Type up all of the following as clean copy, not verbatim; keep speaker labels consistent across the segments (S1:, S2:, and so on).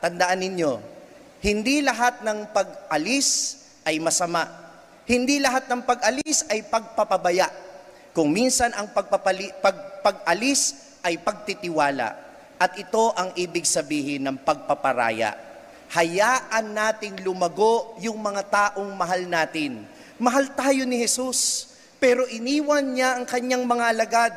S1: tandaan ninyo, hindi lahat ng pag-alis ay masama. Hindi lahat ng pag-alis ay pagpapabaya. Kung minsan ang pag-alis ay pagtitiwala. At ito ang ibig sabihin ng pagpaparaya. Hayaan nating lumago yung mga taong mahal natin. Mahal tayo ni Jesus, pero iniwan niya ang kanyang mga alagad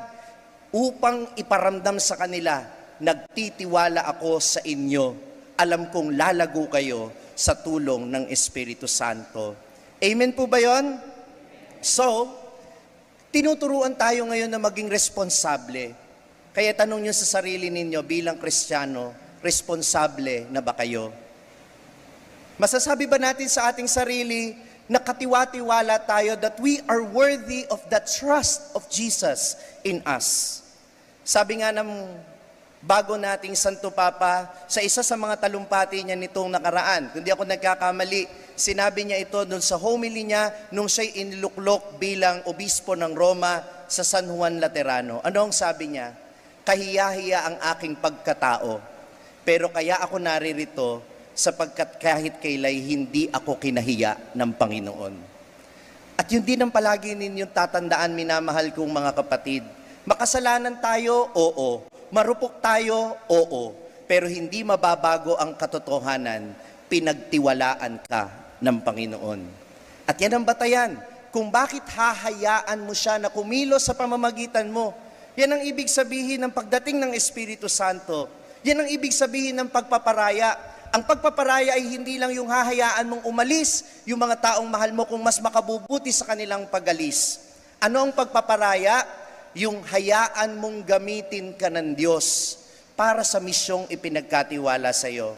S1: upang iparamdam sa kanila, nagtitiwala ako sa inyo. Alam kong lalago kayo sa tulong ng Espiritu Santo. Amen po ba yun? So, tinuturuan tayo ngayon na maging responsable. Kaya tanong nyo sa sarili ninyo bilang Kristiyano, responsable na ba kayo? Masasabi ba natin sa ating sarili na katiwa-tiwala tayo that we are worthy of the trust of Jesus in us? Sabi nga ng bago nating Santo Papa, sa isa sa mga talumpati niya nitong nakaraan, kundi ako nagkakamali, sinabi niya ito doon sa homily niya nung siya'y iniluklok bilang obispo ng Roma sa San Juan Laterano. Ano ang sabi niya? Kahiya-hiya ang aking pagkatao, pero kaya ako naririto sapagkat kahit kailay hindi ako kinahiya ng Panginoon. At yun din ang palagi ninyong tatandaan, minamahal kong mga kapatid. Makasalanan tayo, oo. Marupok tayo, oo. Pero hindi mababago ang katotohanan, pinagtiwalaan ka ng Panginoon. At yan ang batayan, kung bakit hahayaan mo siya na kumilos sa pamamagitan mo. Yan ang ibig sabihin ng pagdating ng Espiritu Santo. Yan ang ibig sabihin ng pagpaparaya. Ang pagpaparaya ay hindi lang yung hahayaan mong umalis yung mga taong mahal mo kung mas makabubuti sa kanilang pag-alis. Ano ang pagpaparaya? Yung hayaan mong gamitin ka ng Diyos para sa misyong ipinagkatiwala sa iyo.